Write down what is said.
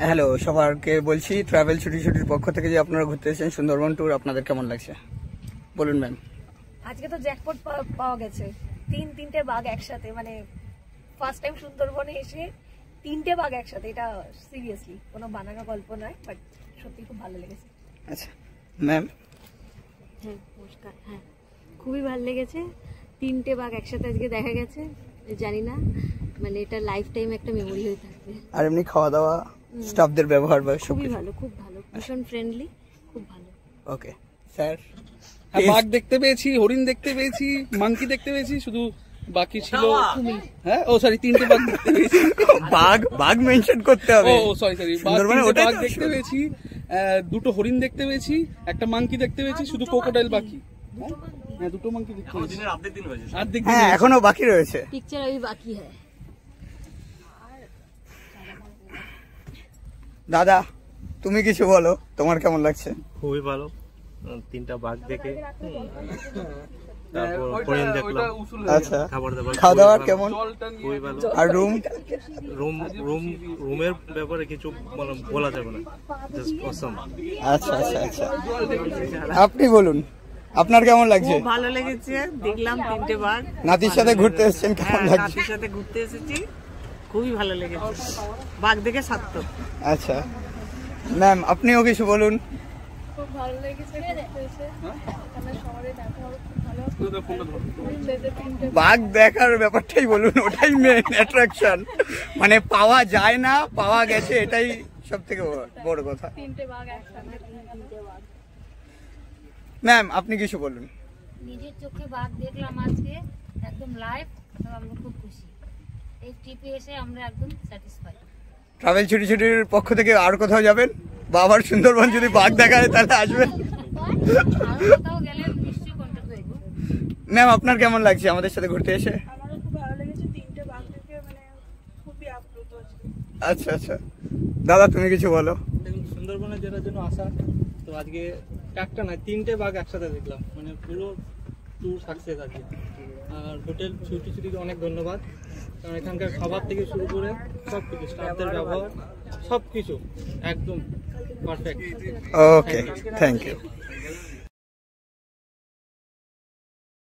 Hello, সবাইকে বলছি travel ছুটির পক্ষ থেকে যে আপনারা ঘুরতে এসেছেন সুন্দরবন ট্যুর, আপনাদের কেমন লাগছে বলুন ম্যাম। আজকে তো জ্যাকপট পাওয়া গেছে, তিনটে বাঘ একসাথে, মানে ফার্স্ট টাইম সুন্দরবনে এসে তিনটে বাঘ একসাথে, এটা সিরিয়াসলি কোনো বানানো গল্প নয়, বাট সত্যি খুব ভালো লেগেছে। আচ্ছা ম্যাম। হ্যাঁ নমস্কার। হ্যাঁ খুবই ভালো লেগেছে, তিনটে বাঘ একসাথে আজকে দেখা গেছে, জানি না মানে এটা লাইফ টাইম একটা মেমোরি হয়ে থাকবে। আর এমনি খাওয়া দাওয়া, স্টাফদের ব্যবহার বা খুবই ভালো, খুব ভালো, ভীষণ ফ্রেন্ডলি, খুব ভালো। Okay sir. বাঘ দেখতে পেয়েছি, হরিণ দেখতে পেয়েছি, মাংকি দেখতে পেয়েছি, শুধু বাকি ছিল হ্যাঁ ও সরি তিনটে বাঘ দেখতে পেয়েছি। বাঘ মেনশন করতে হবে। ও সরি সুন্দরবনে ওটাই বাঘ দেখতে পেয়েছি, দুটো হরিণ দেখতে পেয়েছি, একটা মাংকি দেখতে পেয়েছি, শুধু ক্রোকোডাইল বাকি। হ্যাঁ দুটো মাংকি দেখতে পেয়েছি। হ্যাঁ এখনো বাকি রয়েছে। পিকচার अभी বাকি है। দাদা তুমি কিছু বলো, তোমার কেমন লাগছে? খুবই ভালো, তিনটা বাঘ দেখে তারপর হরিণ দেখলাম। আচ্ছা খাওয়া দাওয়ার কেমন? খুবই ভালো। আর রুমের ব্যাপারে কিছু বলা যাবে না, জাস্ট অসম। আচ্ছা আচ্ছা আচ্ছা আপনি বলুন আপনার কেমন লাগছে? খুব ভালো লেগেছে, দেখলাম তিনটে বাঘ। নাতির সাথে ঘুরতে এসেছেন, কেমন লাগছে? নাতির সাথে ঘুরতে এসেছি, খুবই ভালো লেগেছে, বাঘ দেখে সার্থক। আচ্ছা ম্যাম আপনিও কিছু বলুন। খুব ভালো লেগেছে, বাঘ দেখার ব্যাপারটাই বলুন, ওটাই মেন অ্যাট্রাকশন, মানে পাওয়া যায় না, পাওয়া গেছে, এটাই সব থেকে বড় কথা। তিনটে বাঘ একসাথে। ম্যাম আপনি কিছু বলুন। নিজের চোখে বাঘ দেখলাম আজকে একদম লাইভ, আমরা খুব খুশি, এই ট্রিপে এসে আমরা একদম স্যাটিসফাইড। ট্রাভেল ছুটির পক্ষ থেকে আর কোথাও যাবেন বা আবার সুন্দরবন যদি বাঘ দেখায় তাহলে আসবেন? কোথাও গেলে নিশ্চয়ই কন্ট্যাক্ট করবো। ম্যাম আপনার কেমন লাগছে আমাদের সাথে ঘুরতে এসে? আমারও খুব ভালো লেগেছে, তিনটে বাঘ দেখে মানে খুবই আপ্লুত হচ্ছে। আচ্ছা আচ্ছা দাদা তুমি কিছু বলো। দেখুন সুন্দরবনে যেটার জন্য আসা, তো আজকে একটা নয় তিনটে বাঘ একসাথে দেখলাম, মানে পুরো ট্যুর সাকসেস আজকে। আর হোটেল ছুটিকে অনেক ধন্যবাদ, কারণ এখানকার খাবার থেকে শুরু করে সব কিছু, স্টাফদের ব্যবহার সব কিছু একদম পারফেক্ট। Okay thank you.